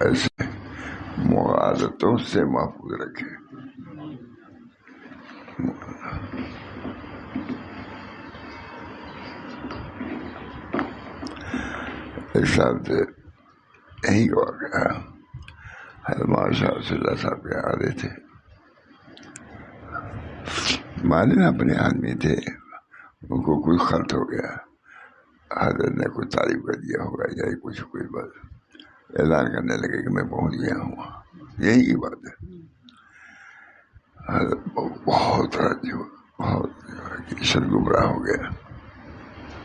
ایسے مغالطوں سے محفوظ رکھے. ایک صاحب تھے یہیں کا واقعہ، حضرت شاہ رسول اللہ صاحب کے آ رہے تھے، معلوم اپنے آدمی تھے، ان کو کوئی خلط ہو گیا، حضرت نے کوئی تعریف کر دیا ہوگا یا کچھ کوئی بات، اعلان کرنے لگے کہ میں پہنچ گیا ہوں. یہی کی بات ہے. حضرت بہت راضی بہت شر گمراہ ہو گیا.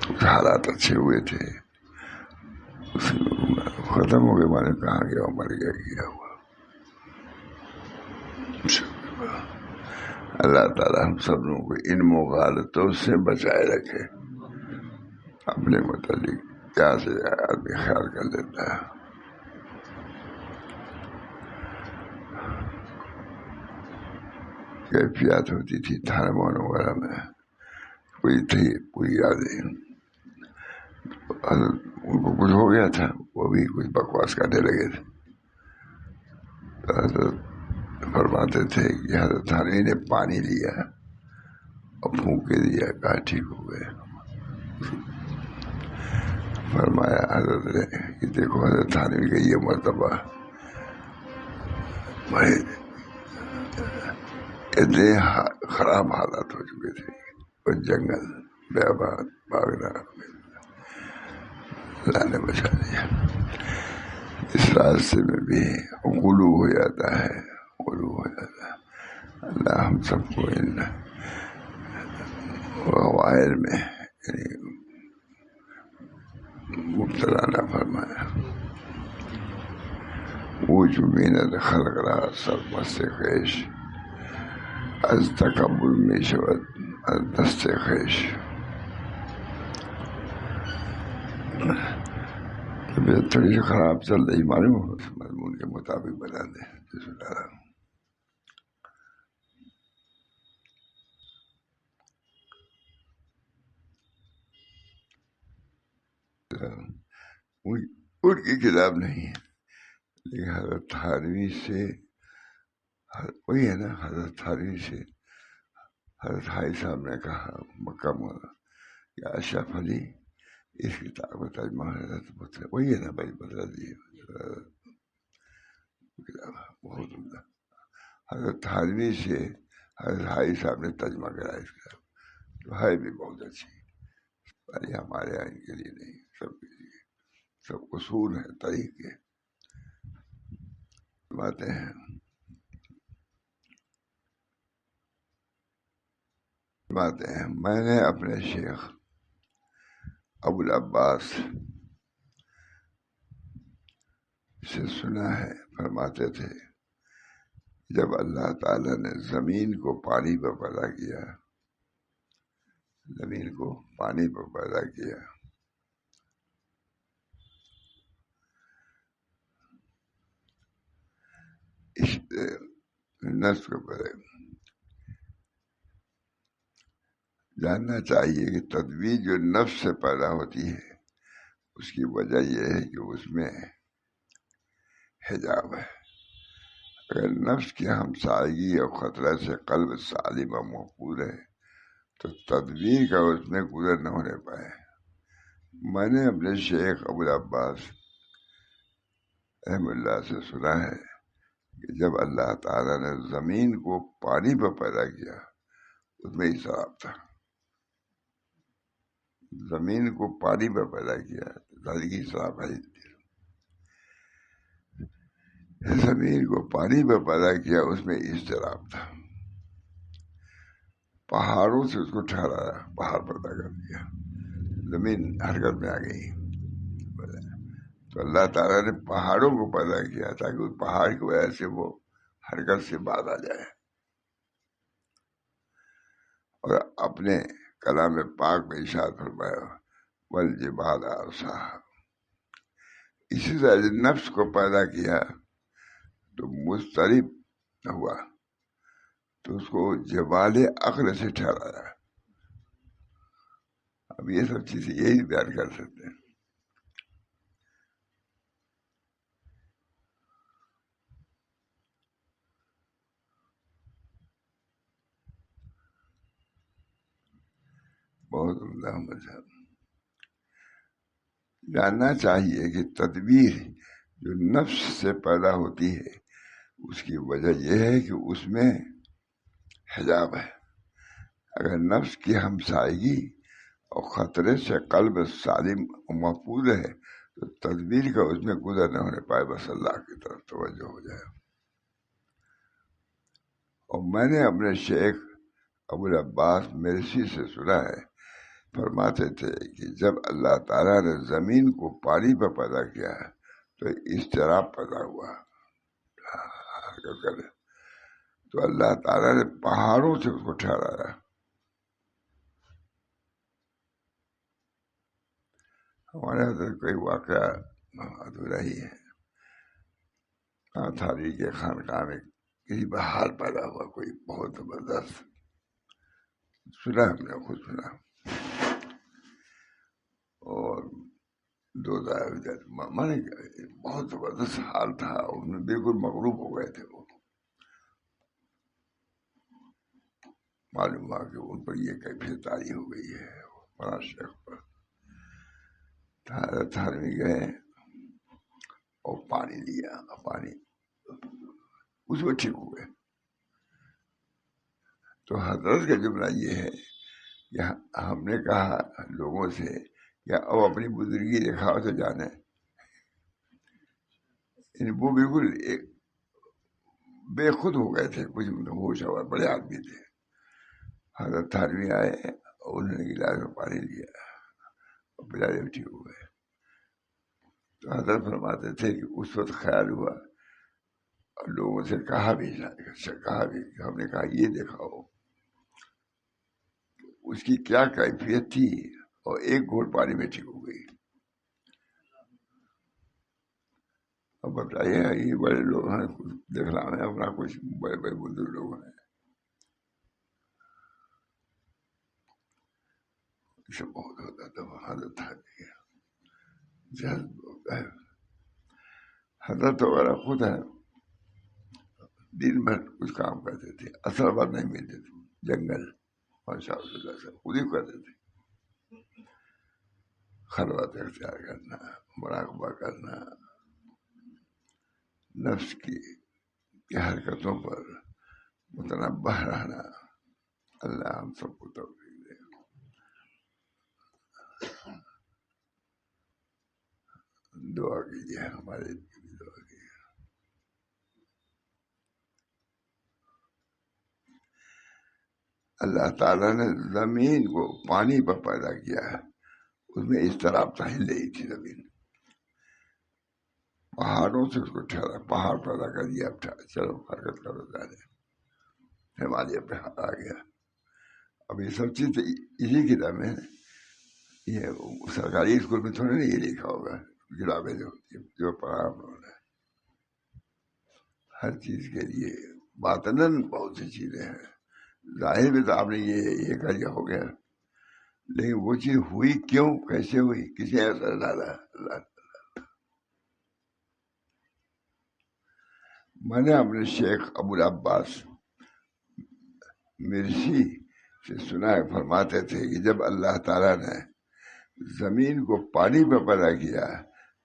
کچھ حالات اچھے ہوئے تھے، ختم ہو گئے، مانے کہاں گیا مر گیا کیا ہوا. اللہ تعالیٰ ہم سب لوگوں کو ان مغالطوں سے بچائے رکھے. اپنے متعلق کیا سے آدمی خیال کر لیتا ہے. کیفیات ہوتی تھی تھانوان وغیرہ میں، کوئی تھی کوئی یاد نہیں، ان کو کچھ ہو گیا تھا، وہ بھی کچھ بکواس کرنے لگے تھے. حضرت فرماتے تھے کہ حضرت تھانوی نے پانی لیا اور پھونک کے دیا، کہا ٹھیک ہو گئے. فرمایا حضرت نے کہ دیکھو حضرت تھانوی کا یہ مرتبہ، بھائی اتنے خراب حالات ہو چکے تھے، اور جنگل بیابان باغنا، اللہ نے بچا دیا. اس راستے میں بھی غلو ہو جاتا ہے، غلو ہو جاتا ہے. اللہ ہم سب کو ان غوائر میں مبتلا نہ فرمایا. وہ جو محنت خلق رہا سب مست خیش، از تکبر میں شود از دست خیش. طبیعت تھوڑی سی خراب چل رہی، معلوم ہو اس مضمون کے مطابق بنا دیں. بسم اللہ. ان کی کتاب نہیں ہے، لیکن حضرت تھانوی سے وہی ہے نا، حضرت تھانوی سے حضرت حائی صاحب نے کہا مکہ میں کہ اشرف علی اس کتاب کا ترجمہ حضرت وہی ہے نا بھائی، بدلا دی بہت عمدہ. حضرت تھانوی سے حضرت حائی صاحب نے ترجمہ کرایا اس کتاب، جو ہے بھی بہت اچھی. ہمارے یہاں ان کے لیے نہیں، سب کے لیے، سب اصول ہیں، طریقے باتیں ہیں. میں نے اپنے شیخ ابو العباس سے سنا ہے، فرماتے تھے جب اللہ تعالی نے زمین کو پانی پر پیدا کیا، زمین کو پانی پر پیدا کیا، اس نفس کو پہلے جاننا چاہیے کہ تدبیر جو نفس سے پیدا ہوتی ہے اس کی وجہ یہ ہے کہ اس میں حجاب ہے. اگر نفس کی ہمسائیگی اور خطرہ سے قلب سالم و محفوظ ہے تو تدبیر کا اس میں گزر نہ ہونے پائے. میں نے اپنے شیخ ابو العباس رحم اللہ سے سنا ہے کہ جب اللہ تعالیٰ نے زمین کو پانی پر پیدا کیا، اس میں اسراف تھا. زمین کو پانی پر پیدا کیا، زندگی اسراف ہے. زمین کو پانی پر پیدا کیا، اس میں اضطراب تھا. پہاڑوں سے اس کو ٹھہرایا، پہاڑ پیدا کر دیا، زمین حرکت میں آ گئی. تو اللہ تعالیٰ نے پہاڑوں کو پیدا کیا تاکہ اس پہاڑ کی وجہ سے وہ حرکت سے باز آ جائے. اور اپنے کلام پاک میں ارشاد فرمایا والجبال ارساہا. اسی طرح نفس کو پیدا کیا تو مضطرب ہوا تو اس کو جبال عقل سے ٹھہرایا. اب یہ سب چیزیں یہی بیان کر سکتے ہیں. بہت عمدہ مذہب. جاننا چاہیے کہ تدبیر جو نفس سے پیدا ہوتی ہے اس کی وجہ یہ ہے کہ اس میں حجاب ہے. اگر نفس کی ہمسائیگی اور خطرے سے قلب سالم و محفوظ ہے تو تدبیر کا اس میں گزر نہ ہونے پائے، بس اللہ کی طرف توجہ ہو جائے. اور میں نے اپنے شیخ ابوالعباس مرسی سے سنا ہے، فرماتے تھے کہ جب اللہ تعالیٰ نے زمین کو پانی پر پیدا کیا تو اضطراب پیدا ہوا. تو اللہ تعالیٰ نے پہاڑوں سے اس کو ٹھہرایا. ہمارے ادھر کوئی واقعہ ادھورا ہی ہے. تھاری کے خانقاہ میں کسی بہار پیدا ہوا کوئی بہت زبردست، سنا ہم نے خود سنا. اور دو مانے بہت زبردست حال تھا، ان میں بالکل مغلوب ہو گئے تھے. وہ معلوم ہوا کہ ان پر یہ کیفیت طاری ہو گئی ہے. بڑا شیخ پر تھار میں گئے اور پانی لیا، پانی اس میں ٹھیک ہو گئے. تو حضرت کا جملہ یہ ہے کہ ہم نے کہا لوگوں سے کہ اب اپنی بزرگی دکھاؤ تو جانے. وہ بالکل بے خود ہو گئے تھے، کچھ ہوش ہوا، بڑے آدمی تھے. حضرت تھانوی آئے اور انہوں نے گلاس میں پانی لیا اور پلانے میں ٹھیک ہو گئے. تو حضرت فرماتے تھے کہ اس وقت خیال ہوا اور لوگوں سے کہا بھی ہم نے کہا یہ دکھاؤ اس کی کیا کیفیت تھی، اور ایک گھونٹ پانی میں ٹھیک ہو گئی. اب بتائیے یہ بڑے لوگ ہیں، دیکھنا ہے اپنا، کچھ بڑے بڑے بزرگ لوگ ہیں. اسے بہت ہوتا تھا. حضرت حضرت وغیرہ خود ہے دن بھر کچھ کام کرتے تھے، اثر بات نہیں ملتے تھے. جنگل اور شاہ خود ہی کرتے تھے. خلوت اختیار کرنا، مراقبہ کرنا، نفس کی حرکتوں پر متنبہ رہنا. اللہ ہم سب کو توفیق دے. دعا کیجیے ہمارے لیے بھی دعا کیجیے. اللہ تعالیٰ نے زمین کو پانی پر پیدا کیا ہے، اس میں اضطراب تھا، ہل رہی تھی زمین. پہاڑوں سے اس کو ٹھہرا، پہاڑ پیدا کر دیا. اب چلو حرکت کرو، جانے ہمالیہ پہ آ گیا. اب یہ سب چیز اسی کتاب میں ہے. یہ سرکاری اسکول میں تھوڑا نہیں یہ لکھا ہوگا، کتابیں جو پڑھا ہم لوگوں نے. ہر چیز کے لیے باطناً بہت سی چیزیں ہیں. ظاہر میں تو آپ نے یہ کر لیا ہو گیا، لیکن وہ چیز ہوئی کیوں، کیسے ہوئی، کسی اثر ڈالا. اللہ. میں نے اپنے شیخ ابوالعباس مرسی سے سنا ہے، فرماتے تھے کہ جب اللہ تعالیٰ نے زمین کو پانی پہ پیدا کیا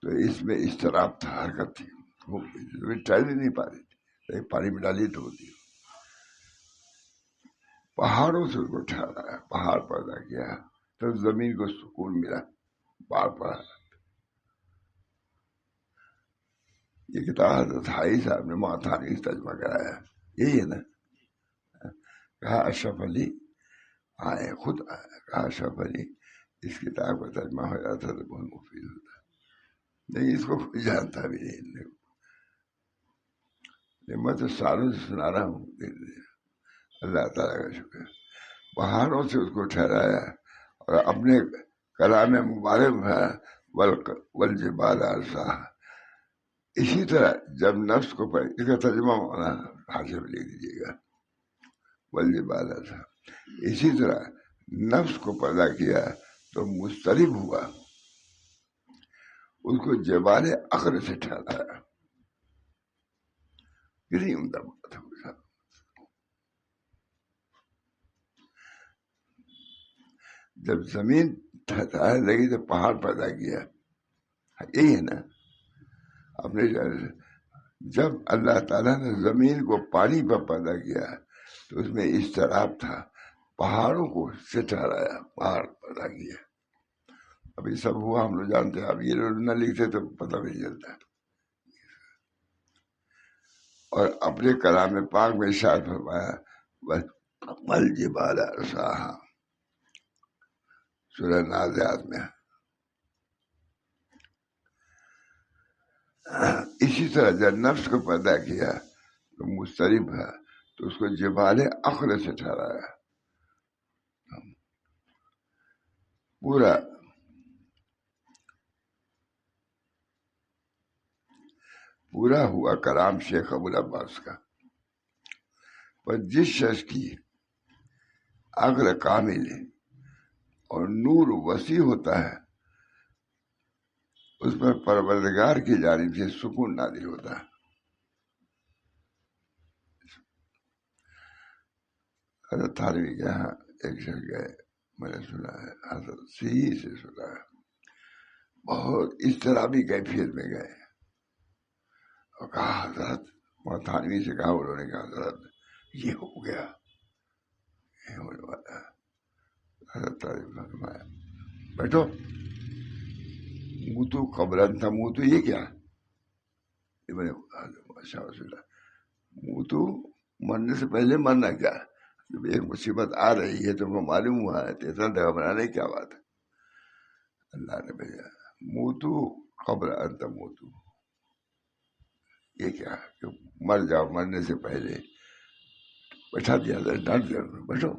تو اس میں اضطراب تھا، حرکت تھی. وہ ٹہل ہی نہیں پا رہی تھی، لیکن پانی میں ڈالی تو ہوتی. پہاڑوں سے اس کو ٹھہرایا، پہاڑ پیدا کیا تو زمین کو سکون ملا. بار پڑا یہ کتاب حضرت حائی صاحب نے ماتھانی ترجمہ کرایا. یہی ہے نا. کہا اشرف علی آئے، خود آیا، کہا اشرف علی اس کتاب کا ترجمہ ہو جاتا تو بہت مفید ہوتا، لیکن اس کو کوئی جانتا بھی نہیں. میں تو سالوں سے سنا رہا ہوں. اللہ تعالیٰ کا شکر. پہاڑوں سے اس کو ٹھہرایا اور اپنے کلام مبارک ہے والجبال ارساہا. اسی طرح جب نفس کو اس کا ترجمہ ہونا حاشیے میں لکھ دیجیے گا، والجبال ارساہا. اسی طرح نفس کو پیدا کیا تو مضطرب ہوا، اس کو جبال عقل سے ٹھہرایا. کتنی عمدہ بات ہے. جب زمین تھرتھرانے لگی تو پہاڑ پیدا کیا، یہی ہے نا. اپنے جب اللہ تعالیٰ نے زمین کو پانی پر پیدا کیا تو اس میں اضطراب تھا، پہاڑوں کو سے ٹھہرایا، پہاڑ پیدا کیا. ابھی سب ہوا ہم لوگ جانتے ہیں، اب یہ لوگ نہ لکھتے تو پتہ نہیں چلتا. اور اپنے کلام پاک میں ارشاد فرمایا والجبال ارساہا، سورہ نازعات میں. اسی طرح جب نفس کو پیدا کیا تو مضطرب ہے تو اس کو جبال عقل سے ٹھہرایا. پورا ہوا کلام شیخ ابوالعباس کا. پر جس شخص کی عقل کامل اور نور وسیع ہوتا ہے اس پر پروردگار کی جانب سے سکون نازل ہوتا ہے. حضرت تھانوی کے یہاں ایک شخص گئے، میں نے سنا ہے، حضرت صحیح سے سنا ہے، بہت اضطرابی کیفیت میں گئے اور کہا حضرت، وہ تھانوی سے کہا، انہوں نے کہا حضرت یہ ہو گیا، یہ ہونے والا ہے. حضرت فرمایا بیٹھو، موتو قبل ان تموتو، یہ کیا؟ یہ میں نے ماشاء اللہ، موتو مرنے سے پہلے مرنا کیا؟ جب ایک مصیبت آ رہی ہے تو وہ معلوم ہوا ہے تو اتنا گھبرانے کی کیا بات ہے؟ اللہ نے بھیجا موتو قبل ان تموتو، یہ کیا کہ مر جاؤ مرنے سے پہلے. بیٹھا دیا ڈانٹ دیا، بیٹھو.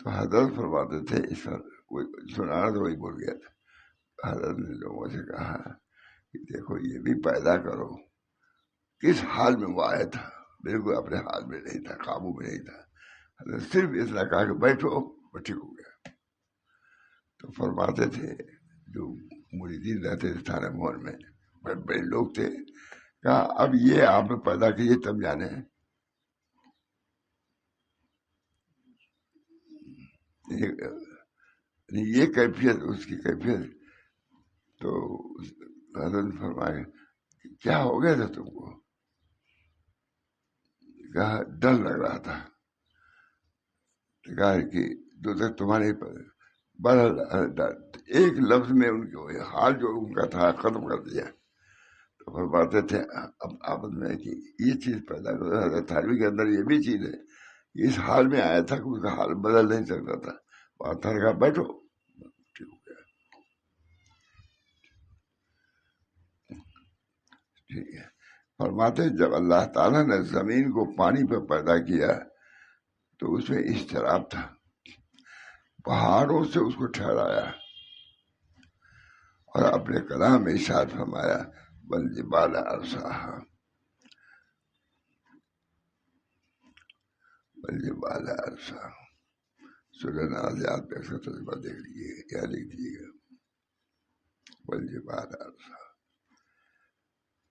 تو حضرت فرماتے تھے، اس پر کوئی سنانا تو وہی بول گیا تھا. حضرت نے لوگوں سے کہا کہ دیکھو یہ بھی پیدا کرو. کس حال میں وہ آیا تھا؟ بالکل اپنے حال میں نہیں تھا، قابو میں نہیں تھا. حضرت صرف اتنا کہا کہ بیٹھو، وہ ٹھیک ہو گیا. تو فرماتے تھے جو مریدین رہتے تھے تھانہ مور میں، بڑے بڑے لوگ تھے، کہا اب یہ آپ نے پیدا کیے تب جانے. یہ کیفیت اس کی کیفیت. تو حضرت نے فرمایا کیا ہو گیا تھا تم کو؟ کہا ڈر لگ رہا تھا. کہا کہ جو تک تمہارے ایک لفظ میں ان کے حال جو ان کا تھا ختم کر دیا. تو فرماتے تھے اب آپس میں کہ یہ چیز پیدا کر، حضرت تھانوی کے اندر یہ بھی چیز ہے، اس حال میں آیا تھا کہ اس کا حال بدل نہیں سکتا تھا. بات تھا کہا بیٹھو، ٹھیک ہو گیا. ٹھیک ہے. فرماتے جب اللہ تعالیٰ نے زمین کو پانی پہ پیدا کیا تو اس میں اضطراب تھا، پہاڑوں سے اس کو ٹھہرایا اور اپنے کلام میں ارشاد فرمایا والجبال ارساہا، والجبال ارساہا. سورہ نازعات پہ اس کا ترجمہ دیکھ لیجیے، کیا لکھ دیجیے گا، والجبال ارساہا.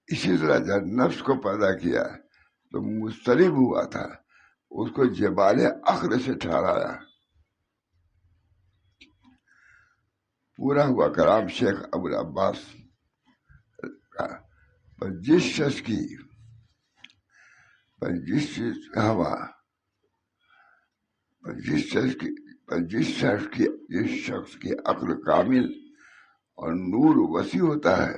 اسی طرح جب نفس کو پیدا کیا تو مضطرب ہوا تھا، اس کو جبال عقل سے ٹھہرایا. پورا ہوا کلام شیخ ابوالعباس کا. پر جس شخص کی جس شخص کی عقل کامل اور نور وسیع ہوتا ہے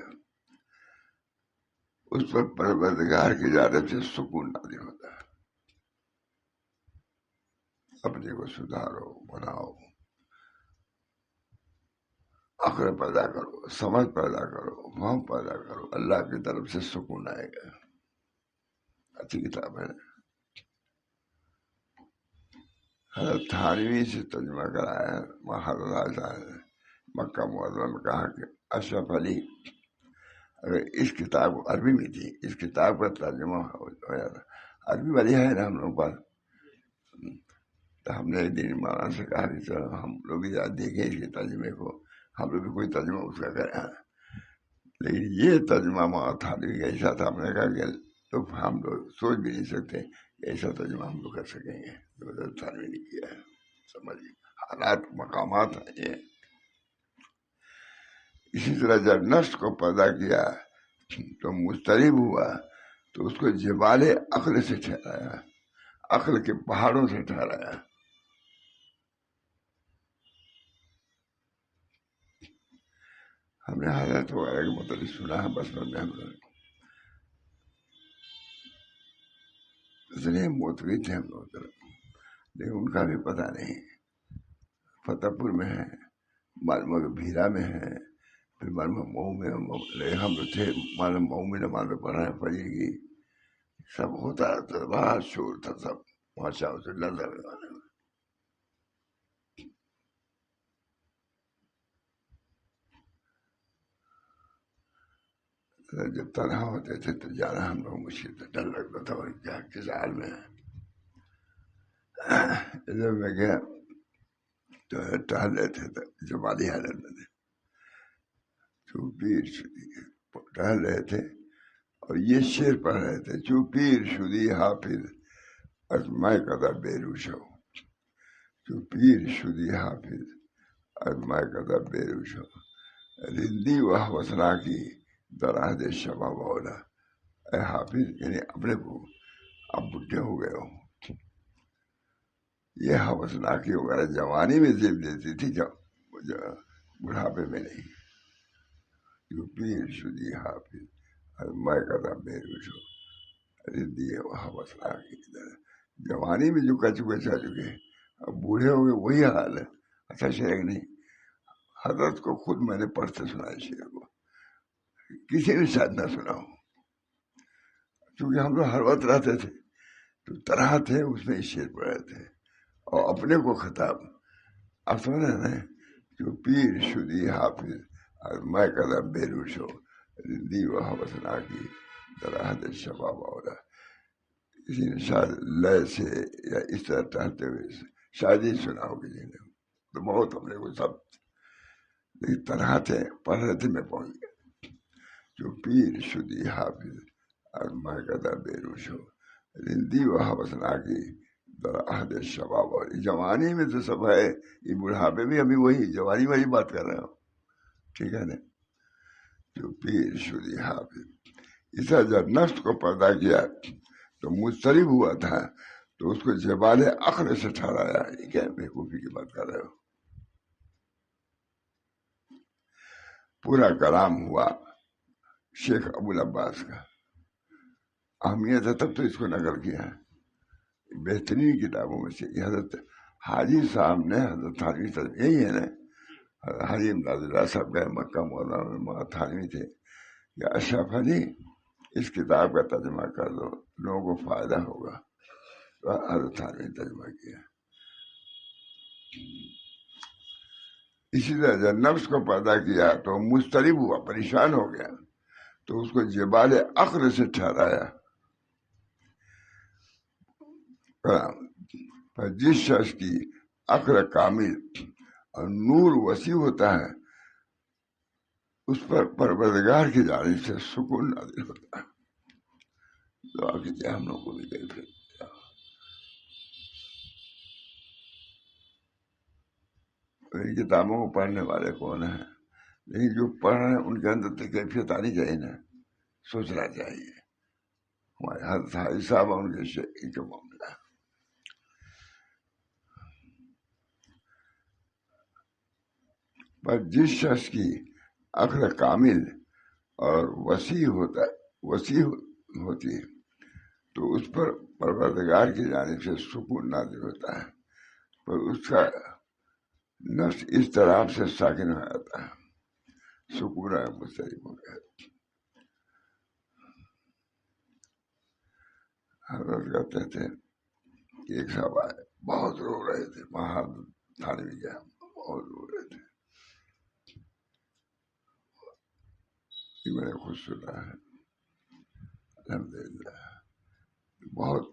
اس پر پروردگار کی جانب سے سکون نازل ہوتا ہے. اپنے کو سدھارو، بناؤ، عقل پیدا کرو، سمجھ پیدا کرو، فہم پیدا کرو، اللہ کی طرف سے سکون آئے گا. اچھی کتاب ہے. حضرت تھانوی سے ترجمہ کرایا ہے. مکہ معظمہ میں کہا کہ اشرف علی اگر اس کتاب کو عربی میں تھی، اس کتاب کا ترجمہ ہو جاتا. عربی والی ہے نا ہم لوگ پر. تو ہم نے ایک دن مولانا سے کہا کہ چلو ہم لوگ بھی دیکھیں اس کے ترجمے کو، ہم لوگ بھی کوئی ترجمہ اس کا کریں. لیکن یہ ترجمہ مولانا تھانوی کا ایسا تھا، ہم نے کہا کہ تو ہم لوگ سوچ بھی نہیں سکتے کہ ایسا ترجمہ ہم لوگ کر سکیں گے جو حضرت تھانوی نے کیا ہے. سمجھیے حالات مقامات ہیں یہ. اسی طرح جب نفس کو پیدا کیا تو مضطرب ہوا تو اس کو جبال عقل سے ٹھہرایا، عقل کے پہاڑوں سے ٹھہرایا. ہم نے حضرت وغیرہ کے متعلق سنا ہے بچپن میں، ہم لوگ اتنے موتوی تھے ہم لوگ طرف، لیکن ان کا بھی پتہ نہیں. فتح پور میں ہے، معلوم بھیرا میں ہے، پھر معلوم مئو میں ہم لوگ تھے، معلوم مئو میں نماز میں پڑھا ہے پڑھے گی، سب ہوتا رہتا، بہت شور تھا سب ماشاء اللہ. جب تنہا ہوتے تھے تو جانا ہم لوگ مشکل تھا، ڈر لگتا تھا اور کیا کس حال میں ہے. جب میں گیا تو ٹہل رہے تھے تو جمالی حالت میں تھے، تو پیر شدی ٹہل رہے تھے اور یہ شعر پڑھ رہے تھے: چو پیر شدی حافظ از میں قدر بے روش ہو، چو پیر شدی حافظ از میں قدر بے روش ہو، رندی وہ وسنا کی درہد شبہ بولا. اے حافظ، یعنی اپنے کو اب بڈھے ہو گئے ہو. یہ حوثناکی وغیرہ جوانی میں زیب دیتی تھی، بڑھاپے میں نہیں. جو پیر شدی حافظ از میں قدر بے روش ہو، رندی وہ حوثناکی جوانی میں جو کر چکے چاہ چکے، اب بوڑھے ہو گئے وہی حال ہے. اچھا شعر نہیں، حضرت کو خود میں نے پڑھتے سنا ہے شعر کو، کسی نے شاید نہ سنا ہو، کیونکہ ہم لوگ ہر وقت رہتے تھے تو طرح تھے، اس میں شعر پڑھ رہے تھے اور اپنے کو خطاب. اب سمجھ رہے نا، جو پیر شدی حافظ از میں قدر بے روش ہو، رندی و حوثناکی درہد شبہ بولا. کسی نے شاید لئے سے یا اس طرح ٹہلتے ہوئے شاید ہی سنا ہو کسی نے، تو بہت اپنے کو سب، لیکن طرح تھے پڑھ رہے تھے. میں پہنچ گیا: جو پیر شدی حافظ از میں قدر بے روش ہو، رندی و حوثناکی درہد شبہ بولا. جوانی میں تو سب ہے، یہ بڑھاپے بھی ابھی وہی جوانی والی بات کر رہا ہوں، ٹھیک ہے نا. جو پیر شدی حافظ، اسے جب نفس کو پیدا کیا تو مضطرب ہوا تھا تو اس کو جبال عقل سے ٹھہرایا. یہ کیا بیوقوفی کی بات کر رہے ہو؟ پورا کلام ہوا شیخ ابو العباس کا، اہمیت ہے تب تو اس کو نقل کیا ہے. بہترین کتابوں میں سے یہ حضرت حاجی صاحب نے، حضرت تھانوی صاحب یہی ہے نا، حاجی امداد اللہ صاحب گئے مکہ مولانا تھانوی تھے کہ اشرف علی اس کتاب کا ترجمہ کر دو، لوگوں کو فائدہ ہوگا. تو حضرت تھانوی نے ترجمہ کیا. اسی طرح جب نفس کو پیدا کیا تو مضطرب ہوا، پریشان ہو گیا تو اس کو جبال عقل سے ٹھہرایا. پر جس شخص کی عقل کامل اور نور وسیع ہوتا ہے اس پر پروردگار کی جانب سے سکون نازل ہوتا ہے. دعا کیجیے ہم لوگ کو بھی دے پھر. ان کتابوں کو پڑھنے والے کون ہیں؟ لیکن جو پڑھ رہے ہیں ان کے اندر تو کیفیت آنی چاہیے نا، سوچنا چاہیے. ہمارے حضرت حاجی صاحب ان کے معاملہ. پر جس شخص کی عقل کامل اور وسیع ہوتی ہے تو اس پر پروردگار کی جانب سے سکون نازل ہوتا ہے، پر اس کا نفس اس طرح سے ساکن ہو جاتا ہے، سکون مسترب ہو گیا. حضرت کہتے تھے کہ ایک صاحب آئے، بہت رو رہے تھے، وہاں تھانوی گیا، بہت رو رہے تھے. یہ میں نے خود سنا ہے، الحمدللہ. بہت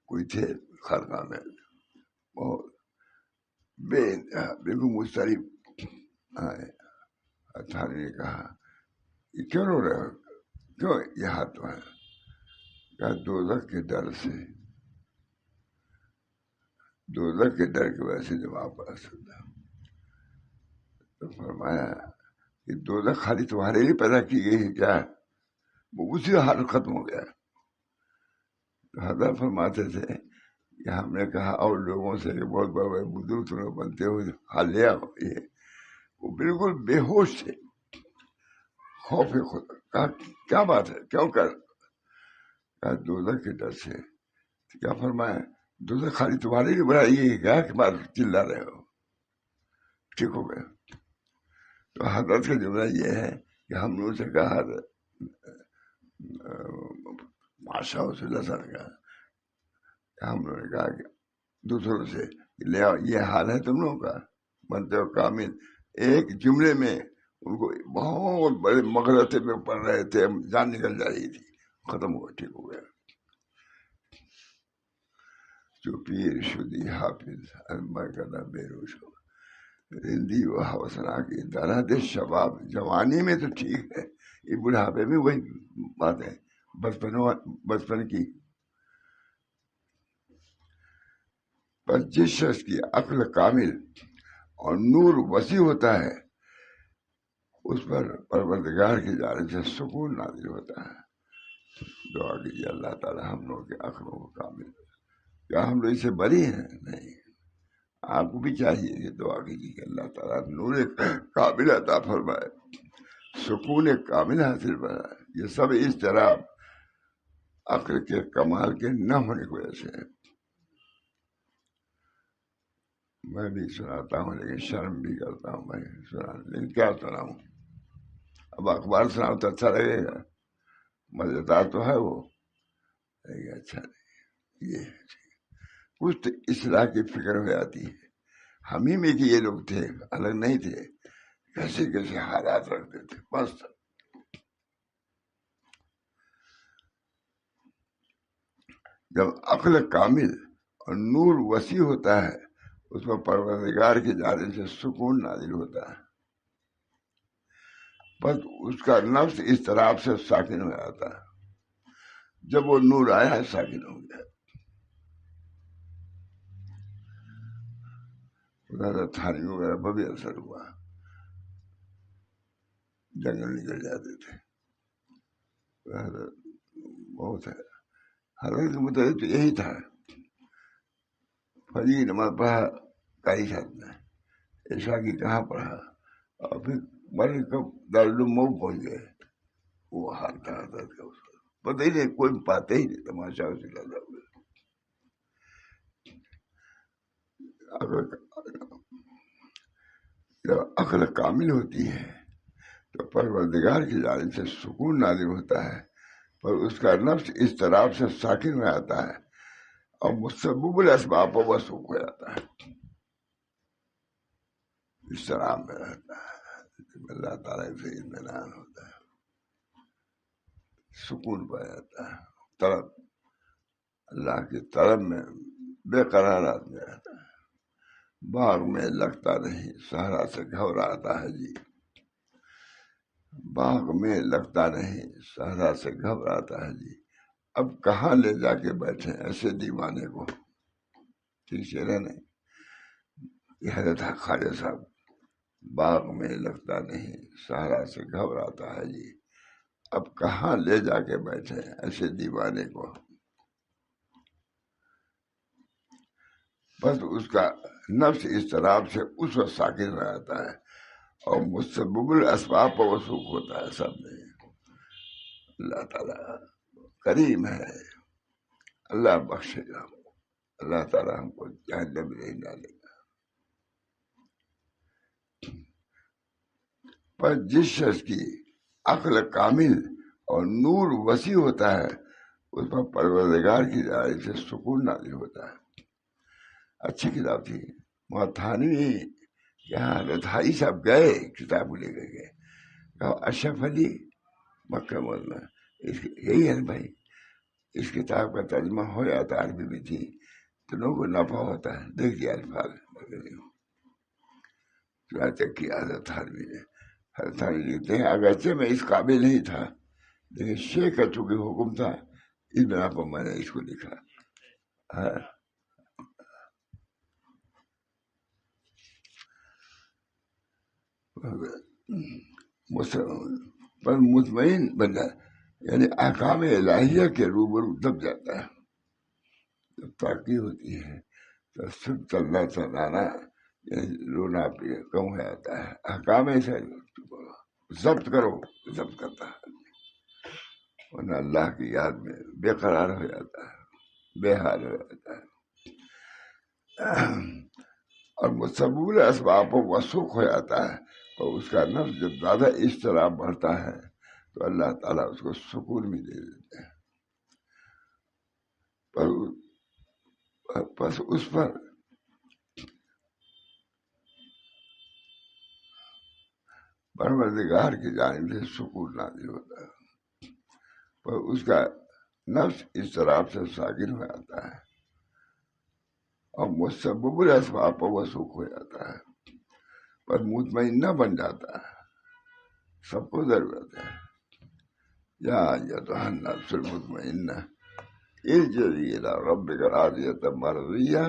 کوئی تھے خانقاہ میں، بہت بالکل مضطرب آئے. تھانوی نے کہا یہ کیوں رو رہے ہو، کیوں یہ ہاتھ میں؟ کہا دوزخ کے ڈر سے. دوزخ کے ڈر کی وجہ سے جب آپ سنتا تو فرمایا کہ دوزخ خالی تمہارے لیے پیدا کی گئی ہے کیا؟ وہ اسی حال ختم ہو گیا. تو حضرت فرماتے تھے کہ ہم نے کہا اور لوگوں سے کہ بہت بڑے بزرگ تم لوگ بنتے ہو حال لیا ہو یہ، وہ بالکل بے ہوش تھے، خوف خدا. کہا کیا بات ہے، کیوں کر؟ کہا دوزخ کے ڈر سے. کیا فرمایا دوزخ خالی تمہارے لیے بنائی گئی ہے کیا کہ بات چلا رہے ہو؟ ٹھیک ہو گیا. تو حضرت کا جملہ یہ ہے کہ ہم نے اسے کہا ماشاء اللہ صلی کا، ہم لوگوں نے کہا کہ دوسروں سے لے آؤ یہ حال ہے تم لوگوں کا، بنتے ہو کامل. ایک جملے میں ان کو بہت بڑے مغرطے میں پڑ رہے تھے، جان نکل جا رہی تھی، ختم ہوا، ٹھیک ہو گیا. جو پیر شدی حافظ المر کردہ بے روش ہو رندی و حوصلہ کی درد شباب. جوانی میں تو ٹھیک ہے، یہ بڑھاپے میں وہی بات ہے بچپن کی. پر جس شخص کی عقل کامل اور نور وسیع ہوتا ہے اس پر پروردگار کی جانب سے سکون نازل ہوتا ہے. دعا کیجیے اللہ تعالیٰ ہم لوگ کے عقلوں کو کامل. کیا ہم لوگ اس سے بری ہیں؟ نہیں. آپ کو بھی چاہیے کہ دعا کیجیے کہ اللہ تعالیٰ نور کامل عطا فرمائے، سکون کامل حاصل فرمائے. یہ سب اضطراب عقل کے کمال کے نہ ہونے کی وجہ سے ہے. میں بھی سناتا ہوں لیکن شرم بھی کرتا ہوں میں لیکن کیا سناؤں؟ اب اخبار سناؤں تو اچھا لگے گا، مزیدار تو ہے وہ، لیکن اچھا نہیں. یہ کچھ تو اصلاح کی فکر ہو جاتی ہے. ہم ہی میں کہ یہ لوگ تھے، الگ نہیں تھے، کیسے کیسے حالات رکھتے تھے. بس جب عقل کامل اور نور وسیع ہوتا ہے اس میں پروردگار کی جانب سے سکون نازل ہوتا ہے. بس اس کا نفس اضطراب سے ساکن ہو جاتا ہے. جب وہ نور آیا ساکن ہو گیا. تھانی وغیرہ پر بھی اثر ہوا، جنگل نکل جاتے تھے. بہت ہے. حضرت کے متعلق تو یہی تھا. فجر نماز پڑھا کئی ساتھ میں، عشاء کی کہاں پڑھا، اور پھر بڑے کب دارالمعود پہنچ گئے. وہ حال تھا حضرت کا. اس کا پتہ ہی نہیں، کوئی پاتے ہی نہیں. تماشا سے لگا ہوئے. جب عقل کامل ہوتی ہے تو پروردگار کی جانب سے سکون نازل ہوتا ہے، پر اس کا نفس اضطراب سے ساکن ہو جاتا ہے اور مسبب الاسباب پر وسوق ہو جاتا ہے، اضطراب میں رہتا ہے. اللہ تعالیٰ سے اطمینان ہوتا ہے، سکون پا جاتا ہے. طلب اللہ کی طلب میں بے قرار آدمی رہتا ہے. باغ میں لگتا نہیں صحرا سے گھبراتا ہے جی. باغ میں لگتا نہیں صحرا سے گھبراتا ہے جی. اب کہاں لے جا کے بیٹھے ایسے دیوانے کو. ٹھیک سے نہیں. یہ حضرت خواجہ صاحب، باغ میں لگتا نہیں صحرا سے گھبراتا ہے جی. اب کہاں لے جا کے بیٹھے ایسے دیوانے کو. بس اس کا نفس اضطراب سے اس وقت ساکن ہو جاتا ہے اور مسبب الاسباب پر وسوق ہوتا ہے. سب میں اللہ تعالیٰ کریم ہے، اللہ بخشے گا. اللہ تعالیٰ ہم کو جہنم میں نہیں ڈالے گا. پر جس شخص کی عقل کامل اور نور وسیع ہوتا ہے اس پر پروردگار کی جانب سے سکون نازل ہوتا ہے. اچھی کتاب تھی. وہاں تھانوی یہاں رتھائی صاحب گئے، کتاب کو لے کر گئے. اشرف علی مکہ مولانا یہی ہے بھائی. اس کتاب کا ترجمہ ہو جاتا، عربی میں تھی تو لوگوں کو نفع ہوتا ہے. دیکھ دیا الفاظ کی عادت تھانوی نے. تھانوی لکھتے ہیں اگرچہ میں اس قابل نہیں تھا لیکن شیخ کا چونکہ حکم تھا اس بنا پر میں نے اس کو لکھا. پر مطمئن بن جائے، یعنی احکام الہیہ کے روبرو دب جاتا ہے. جب ترقی ہوتی ہے تو صرف اللہ تعالیٰ یعنی رونا پہ کم ہو جاتا ہے. احکام سے ضبط کرو، ضبط کرتا ہے، ورنہ اللہ کی یاد میں بے قرار ہو جاتا ہے، بے حال ہو جاتا ہے. اور مسبول اسباب و وسوخ ہو جاتا ہے، اور اس کا نفس جب زیادہ اضطراب بڑھتا ہے تو اللہ تعالیٰ اس کو سکون بھی دے دیتے ہیں. بس اس پر پروردگار کی جانب سے سکون نازل ہوتا ہے، پر اس کا نفس اضطراب سے ساکن ہو جاتا ہے اور مسبب الاسباب پر وسوخ ہو جاتا ہے، پر مطمئنہ بن جاتا ہے. سب کو ضرورت ہے. یا ایھا النفس المطمئنہ ارجعی الی ربک راضیۃ مرضیہ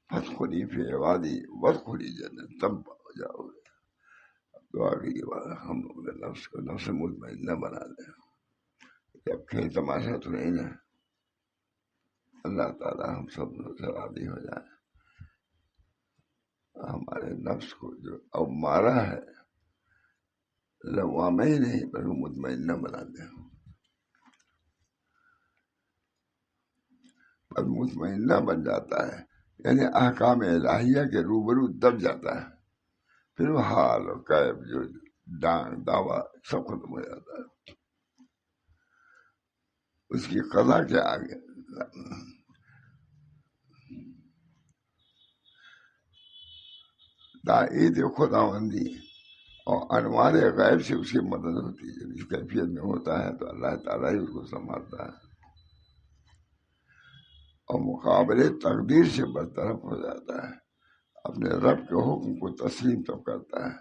فادخلی فی عبادی وادخلی جنتی. تب ہو جاؤ گے. دعا کی ہم لوگ نے نفس کو نفس مطمئنہ بنا دیں. جب کھیل تماشا تو نہیں نا. اللہ تعالیٰ ہم سب سے راضی ہو جائے. ہمارے نفس کو جو اب مارا ہے لوامہ ہی نہیں بلکہ مطمئنہ بنا دیں. اب مطمئنہ بن جاتا ہے یعنی احکام الہیہ کے روبرو دب جاتا ہے. پھر وہ حال اور قیب جو ڈانگ دعویٰ سب ختم ہو جاتا ہے. اس کی قضا کے آگے تائید خداوندی اور انوار غیب سے اس کی مدد ہوتی ہے. جب اس کیفیت میں ہوتا ہے تو اللہ تعالیٰ ہی اس کو سنبھالتا ہے اور مقابلے تقدیر سے برطرف ہو جاتا ہے. اپنے رب کے حکم کو تسلیم تب کرتا ہے.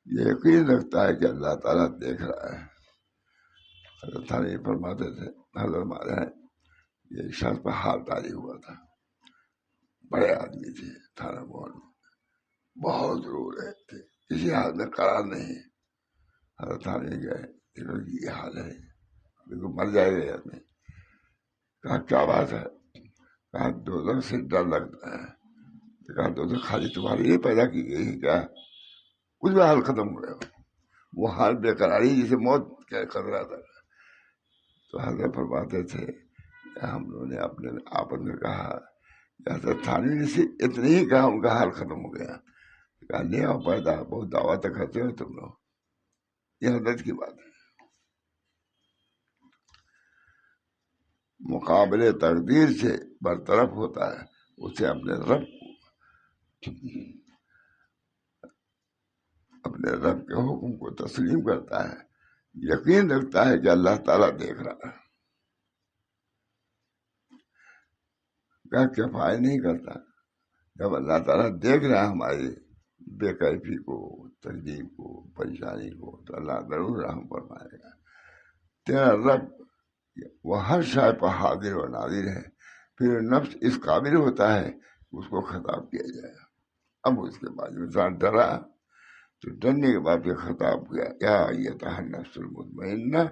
یہ یقین رکھتا ہے کہ اللہ تعالیٰ دیکھ رہا ہے. حضرت تھانوی فرماتے تھے، حضرت ہمارے ہیں یہ شخص پر حال تاری ہوا تھا. بڑے آدمی تھے تھانہ موہن، بہت رو رہے تھے، کسی حال میں قرار نہیں. حضرت تھانوی گئے، یہ حال ہے، بالکل مر جائے گا آدمی. کہا کیا بات ہے؟ کہا دوزخ سے ڈر لگتا ہے. کہا دوزخ خالی تمہارے لیے پیدا کی گئی ہے کیا؟ کچھ بھی حال ختم ہو گیا. وہ حال بے قراری جسے موت کا خطرہ تھا. تو حضرت فرماتے تھے ہم لوگوں نے اپنے آپس میں کہا، حضرت تھانوی نے صرف اتنے ہی کہا، ان کا حال ختم ہو گیا. کہا لے آؤ پیدا، بہت دعوت کرتے ہو تم لوگ. یہ حضرت کی بات ہے. مقابلے تقدیر سے برطرف ہوتا ہے، اسے اپنے رب کے حکم کو تسلیم کرتا ہے. یقین رکھتا ہے کہ اللہ تعالیٰ دیکھ رہا ہے. کیا کفایت نہیں کرتا. جب اللہ تعالیٰ دیکھ رہا ہے ہماری بے کیفی کو، تکلیف کو، پریشانی کو، تو اللہ ضرور رحم فرمائے گا. تیرا رب وہ ہر شے پر حاضر و ناظر ہے. پھر نفس اس قابل ہوتا ہے اس کو خطاب کیا جائے. اب اس کے بعد انسان ڈرا تو ڈرنے کے بعد یہ خطاب کیا، یا ایھا النفس المطمئنہ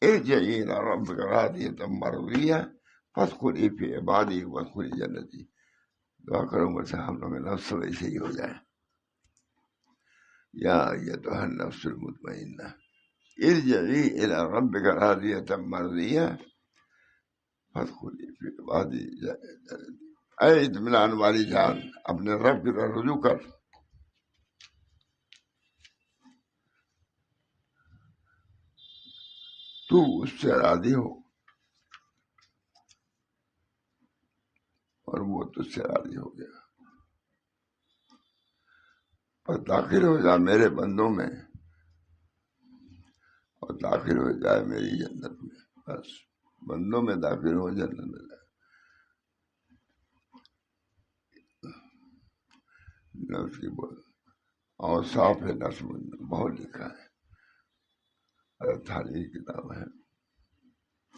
ارجعی الی ربک راضیۃ مرضیہ فادخلی فی عبادی وادخلی جنتی. دعا کروں گا سے ہم لوگ نفس ویسے ہی ہو جائے. یا ایھا النفس المطمئنہ ارجعی الی ربک راضیۃ مرضیہ فادخلی فی عبادی جنتی. اے اطمینان والی جان، اپنے رب کی طرف رجوع کر. تو اس سے راضی ہو اور وہ تجھ سے راضی ہو گیا. اور داخل ہو جائے میرے بندوں میں، اور داخل ہو جائے میری جنت میں. بس بندوں میں داخل ہو، جنت میں جائے. نفس کی بول اور صاف ہے نفس میں بہت لکھا ہے. حضرت تھانوی کی کتاب ہے،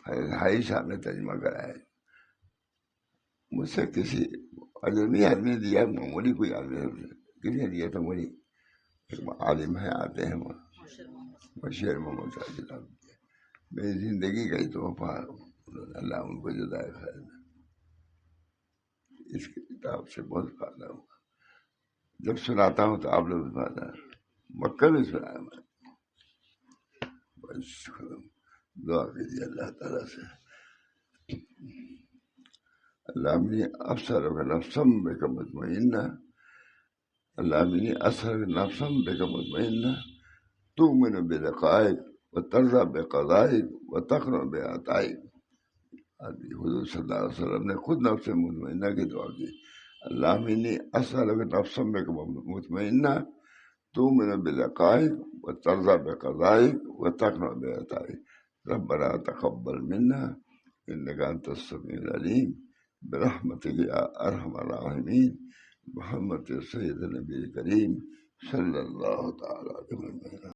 حضرت حائی صاحب نے ترجمہ کرایا ہے. مجھ سے کسی اجنبی آدمی نے دیا، معمولی کوئی آدمی کسی نے دیا تھا. مجھے ایک عالم ہے آتے ہیں وہ بشیر محمد ساجد آپ میری زندگی کا ہی تحفہ، اللہ ان کو جزائے خیر دے۔ اس کی کتاب سے بہت فائدہ ہوا، جب سناتا ہوں تو آپ لوگ بھی فائدہ ہے۔ مکہ میں سنایا میں، بس دعا کیجیے اللہ تعالیٰ سے، اللہ منی افسرک نفسم بک مطمئنہ، اللہ منی افسرک نفسم بک مطمئنہ تؤمن بلقائک وترضى بقضائک وتقنع بعطائک۔ حضور صلی اللہ علیہ وسلم نے خود نفس مطمئنہ کی دعا کی، اللہ منی اسألک نفسا بک مطمئنہ تؤمن بلقائک وترضى بقضائک وتقنع بعطائک، ربنا تقبل منا انک انت السمیع العلیم برحمتک یا ارحم الراحمین، محمد سید نبی کریم صلی اللہ تعالی علیہ وسلم۔